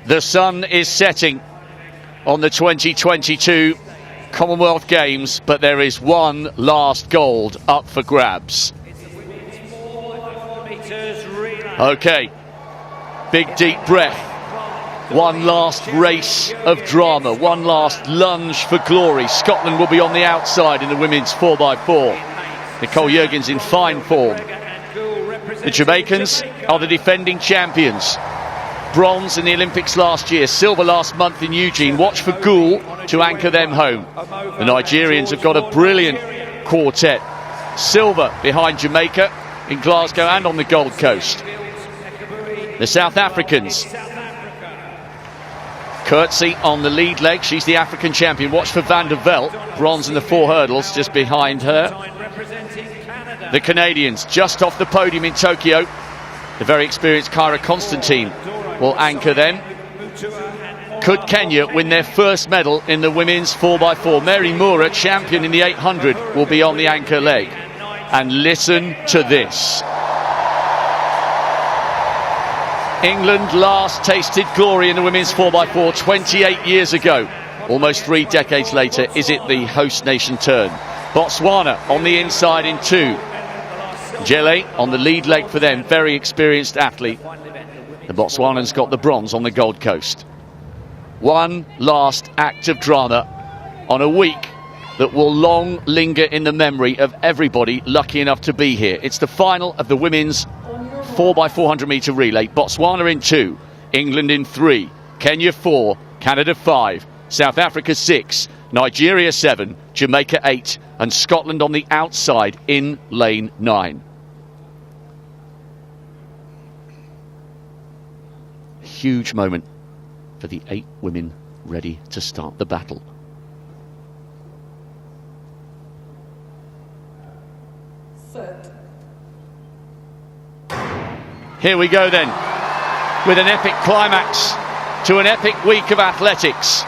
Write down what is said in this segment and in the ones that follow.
The sun is setting on the 2022 Commonwealth Games, but there is one last gold up for grabs. Okay, big deep breath. One last race of drama, one last lunge for glory. Scotland will be on the outside in the women's 4x4. Nicole Jurgens in fine form. The Jamaicans are the defending champions. Bronze in the Olympics last year, silver last month in Eugene. Watch for Gould to anchor them home. The Nigerians have got a brilliant quartet. Silver behind Jamaica in Glasgow and on the Gold Coast. The South Africans. Coetzee on the lead leg, she's the African champion. Watch for Van der Veld, bronze in the 4 hurdles, just behind her. The Canadians just off the podium in Tokyo. The very experienced Kyra Constantine will anchor them. Could Kenya win their first medal in the women's 4x4? Mary Moura, champion in the 800, will be on the anchor leg. And listen to this. England last tasted glory in the women's 4x4 28 years ago. Almost 3 decades later, is it the host nation turn? Botswana on the inside in 2. Jele on the lead leg for them, very experienced athlete. The Botswanans got the bronze on the Gold Coast. One last act of drama on a week that will long linger in the memory of everybody lucky enough to be here. It's the final of the women's 4x400 m relay. Botswana in 2, England in 3, Kenya 4, Canada 5, South Africa 6, Nigeria 7, Jamaica 8, and Scotland on the outside in lane 9. A huge moment for the 8 women ready to start the battle. Here we go then, with an epic climax to an epic week of athletics.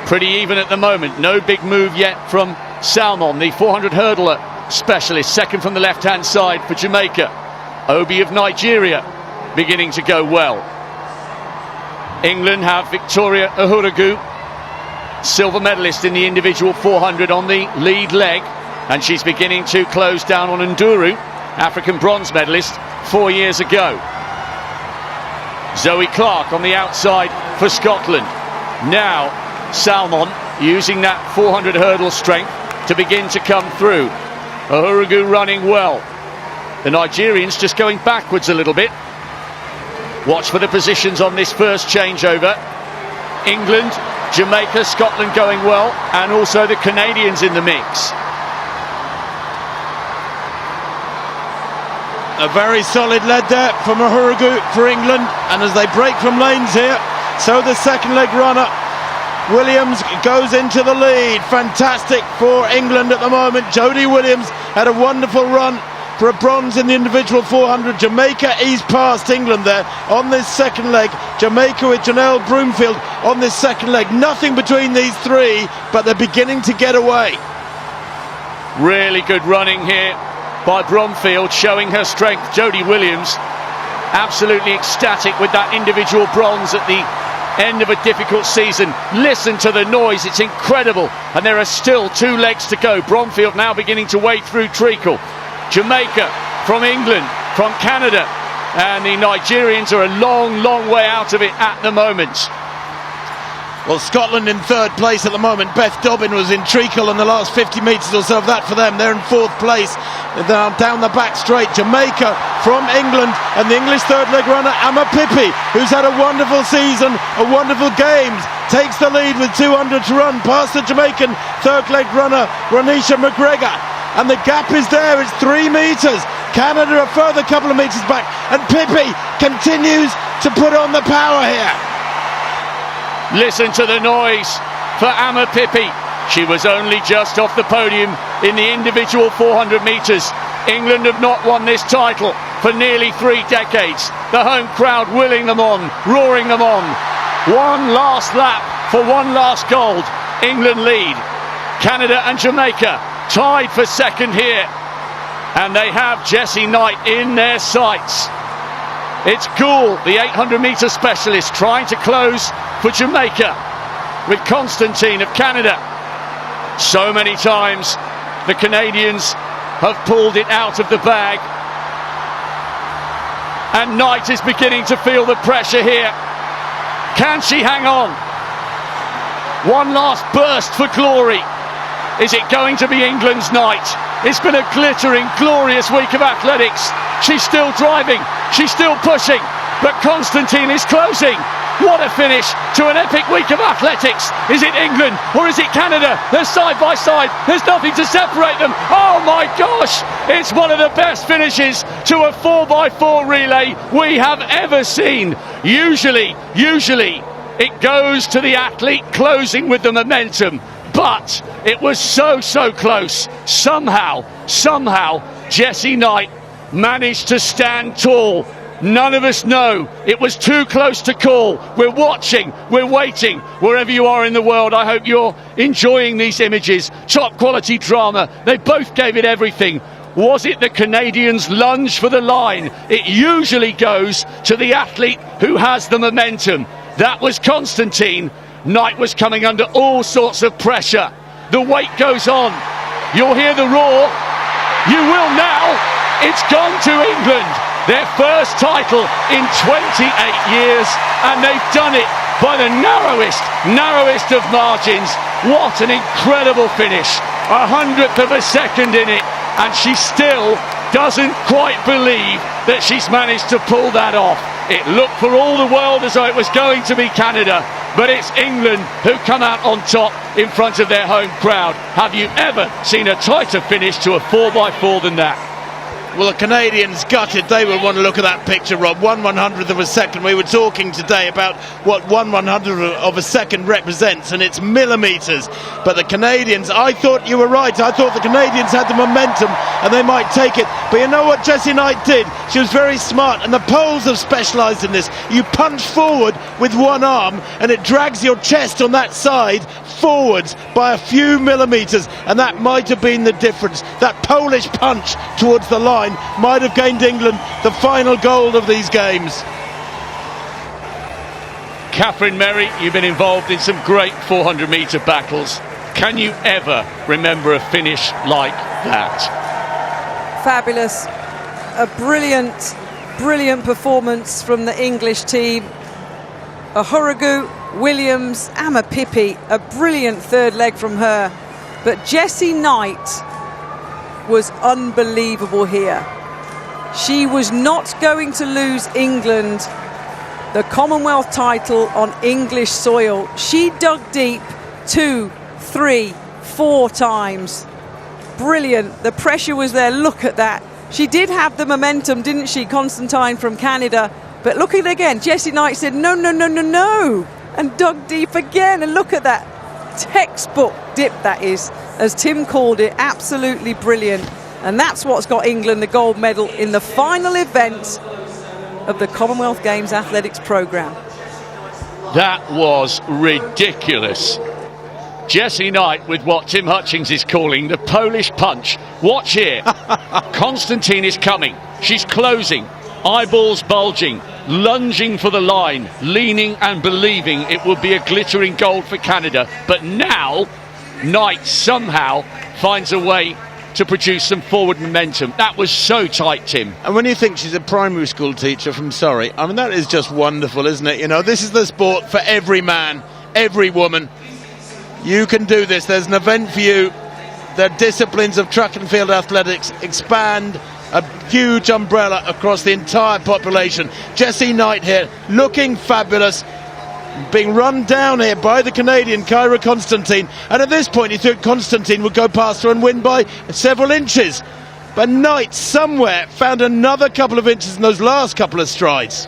Pretty even at the moment, no big move yet from Salmon, the 400 hurdler specialist, second from the left-hand side for Jamaica. Obi of Nigeria beginning to go well. England have Victoria Uhuragu, silver medalist in the individual 400 on the lead leg, and she's beginning to close down on Nduru, African bronze medalist 4 years ago. Zoe Clark on the outside for Scotland. Now Salmon using that 400 hurdle strength to begin to come through. Uhuragu running well. The Nigerians just going backwards a little bit. Watch for the positions on this first changeover. England, Jamaica, Scotland going well, and also the Canadians in the mix. A very solid lead there from Uhuragu for England, and as they break from lanes here, so the second leg runner Williams goes into the lead. Fantastic for England at the moment. Jodie Williams had a wonderful run for a bronze in the individual 400. Jamaica eased past England there on this second leg. Jamaica with Janelle Broomfield on this second leg. Nothing between these 3, but they're beginning to get away. Really good running here by Bromfield, showing her strength. Jodie Williams absolutely ecstatic with that individual bronze at the end of a difficult season. Listen to the noise, it's incredible, and there are still 2 legs to go. Bromfield now beginning to wade through treacle. Jamaica from England, from Canada, and the Nigerians are a long way out of it at the moment. Well, Scotland in 3rd place at the moment. Beth Dobbin was in treacle in the last 50 metres or so of that for them. They're in 4th place. They're down the back straight. Jamaica from England, and the English 3rd leg runner Amma Pippi, who's had a wonderful season, a wonderful games, takes the lead with 200 to run past the Jamaican 3rd leg runner Ronisha McGregor, and the gap is there. It's 3 metres. Canada a further couple of metres back, and Pippi continues to put on the power here. Listen to the noise for Amma Pippi. She was only just off the podium in the individual 400 metres. England have not won this title for nearly 3 decades. The home crowd willing them on, roaring them on. One last lap for one last gold. England lead. Canada and Jamaica tied for second here. And they have Jessie Knight in their sights. It's Gould, the 800-metre specialist, trying to close for Jamaica with Constantine of Canada. So many times the Canadians have pulled it out of the bag, and Knight is beginning to feel the pressure here. Can she hang on? One last burst for glory. Is it going to be England's night? It's been a glittering, glorious week of athletics. She's still driving, she's still pushing, but Constantine is closing. What a finish to an epic week of athletics. Is it England or is it Canada? They're side by side. There's nothing to separate them. Oh my gosh, it's one of the best finishes to a 4x4 relay we have ever seen. Usually it goes to the athlete closing with the momentum, but it was so close. Somehow Jessie Knight managed to stand tall. None of us know. It was too close to call. We're watching, we're waiting. Wherever you are in the world, I hope you're enjoying these images. Top quality drama. They both gave it everything. Was it the Canadians' lunge for the line? It usually goes to the athlete who has the momentum. That was Constantine. Knight was coming under all sorts of pressure. The weight goes on. You'll hear the roar. You will now. It's gone to England. Their first title in 28 years, and they've done it by the narrowest of margins. What an incredible finish. 100th of a second in it, and she still doesn't quite believe that she's managed to pull that off. It looked for all the world as though it was going to be Canada, but it's England who come out on top in front of their home crowd. Have you ever seen a tighter finish to a 4x4 than that? Well, the Canadians gutted. They would want to look at that picture, Rob. 1/100th of a second. We were talking today about what 1/100th of a second represents, and it's millimetres. But the Canadians, I thought you were right. I thought the Canadians had the momentum and they might take it. But you know what Jessie Knight did? She was very smart, and the Poles have specialised in this. You punch forward with one arm and it drags your chest on that side forwards by a few millimetres, and that might have been the difference. That Polish punch towards the line might have gained England the final gold of these games. Catherine Merry, you've been involved in some great 400-metre battles. Can you ever remember a finish like that? Fabulous. A brilliant performance from the English team. Ahuragu, Williams, Amma Pippi, a brilliant third leg from her. But Jessie Knight was unbelievable here. She was not going to lose England the Commonwealth title on English soil. She dug deep 2, 3, 4 times. Brilliant. The pressure was there. Look at that. She did have the momentum, didn't she, Constantine from Canada? But look at it again. Jessie Knight said no, and dug deep again. And look at that. Textbook dip, that is, as Tim called it. Absolutely brilliant. And that's what's got England the gold medal in the final event of the Commonwealth Games athletics programme. That was ridiculous. Jessie Knight with what Tim Hutchings is calling the Polish punch. Watch here. Constantine is coming. She's closing. Eyeballs bulging. Lunging for the line. Leaning and believing it would be a glittering gold for Canada. But now, Knight somehow finds a way to produce some forward momentum. That was so tight, Tim. And when you think she's a primary school teacher from Surrey, I mean, that is just wonderful, isn't it? You know, this is the sport for every man, every woman. You can do this. There's an event for you. The disciplines of track and field athletics expand a huge umbrella across the entire population. Jessie Knight here, looking fabulous, being run down here by the Canadian Kyra Constantine, and at this point you thought Constantine would go past her and win by several inches, but Knight somewhere found another couple of inches in those last couple of strides.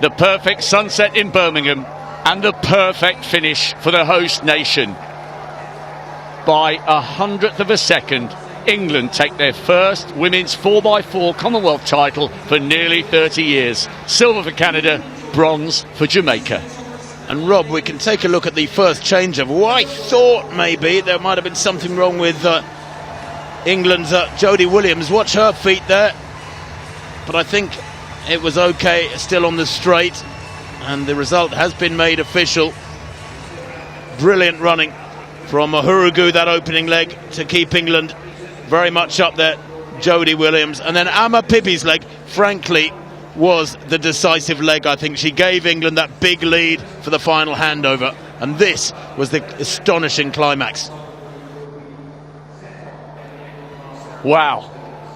The perfect sunset in Birmingham and the perfect finish for the host nation. By 100th of a second, England take their first women's 4x4 Commonwealth title for nearly 30 years. Silver for Canada, bronze for Jamaica. And Rob, we can take a look at the first changeover. I thought maybe there might have been something wrong with England's Jodie Williams. Watch her feet there. But I think it was okay still on the straight, and the result has been made official. Brilliant running from Uhurugu, that opening leg, to keep England very much up there. Jodie Williams, and then Ama Pippi's leg, frankly, was the decisive leg. I think she gave England that big lead for the final handover, and this was the astonishing climax. Wow.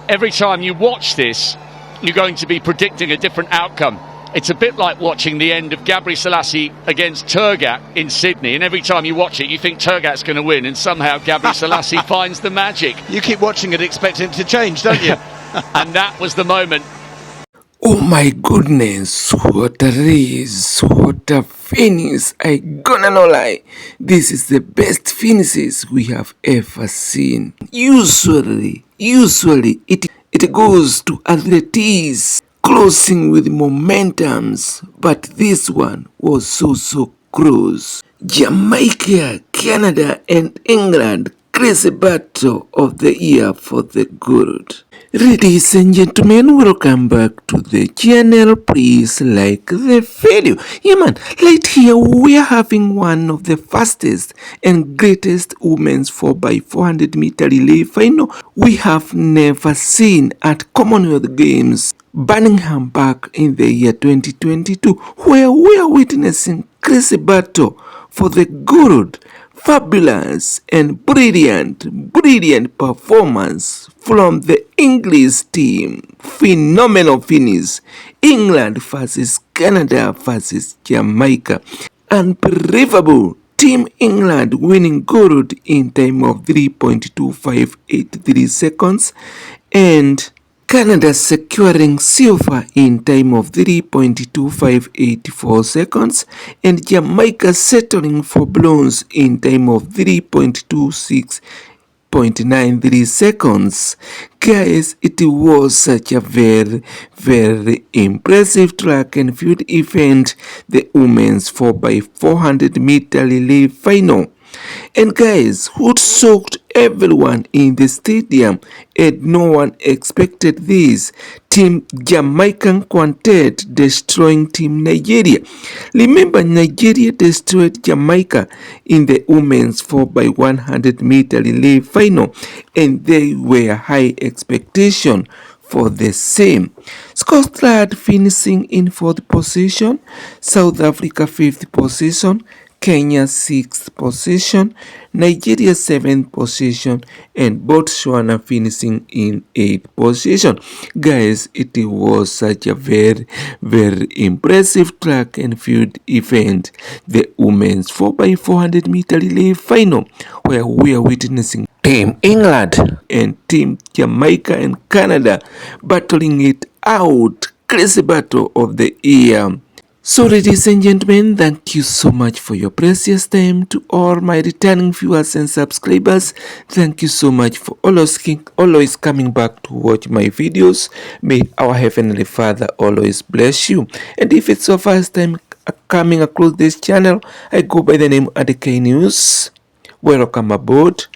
Every time you watch this, you're going to be predicting a different outcome. It's a bit like watching the end of Gabri Selassie against Turgat in Sydney, and every time you watch it, you think Turgat's going to win, and somehow Gabri Selassie finds the magic. You keep watching it expecting it to change, don't you? And that was the moment. Oh my goodness, what a race, what a finish. I gonna no lie, this is the best finishes we have ever seen. Usually it goes to athletes closing with momentums, but this one was so close. Jamaica, Canada and England, crazy battle of the year for the good. Ladies and gentlemen, welcome back to the channel. Please like the video. Yeah man, right here we are having one of the fastest and greatest women's 4x400m relay final we have never seen at Commonwealth Games, Birmingham back in the year 2022, where we are witnessing crazy battle for the good. Fabulous and brilliant performance from the English team. Phenomenal finish. England versus Canada versus Jamaica. Unbelievable. Team England winning gold in time of 3.2583 seconds, and Canada securing silver in time of 3.2584 seconds, and Jamaica settling for bronze in time of 3.26.93 seconds. Guys, it was such a very impressive track and field event, the women's 4x400m relay final. And guys, who shocked everyone in the stadium, and no one expected this. Team Jamaican Quintet destroying Team Nigeria. Remember, Nigeria destroyed Jamaica in the women's 4x100m relay final, and they were high expectation for the same. Scotland finishing in 4th position, South Africa 5th position, Kenya 6th position, Nigeria 7th position, and Botswana finishing in 8th position. Guys, it was such a very impressive track and field event, the women's 4x400m relay final, where we are witnessing Team England and Team Jamaica and Canada battling it out. Crazy battle of the year. So ladies and gentlemen, thank you so much for your precious time. To all my returning viewers and subscribers, thank you so much for always coming back to watch my videos. May our Heavenly Father always bless you. And if it's your first time coming across this channel, I go by the name Adek News. Welcome aboard.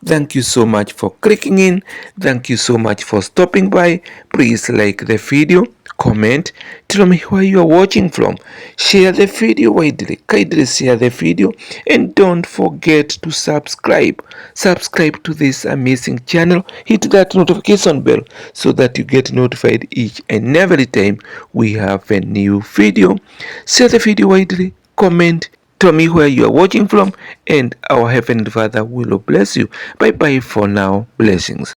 Thank you so much for clicking in. Thank you so much for stopping by. Please like the video, comment, tell me where you are watching from, share the video widely, kindly share the video, and don't forget to subscribe to this amazing channel. Hit that notification bell so that you get notified each and every time we have a new video. Share the video widely, comment, tell me where you are watching from, and our Heavenly Father will bless you. Bye bye for now. Blessings.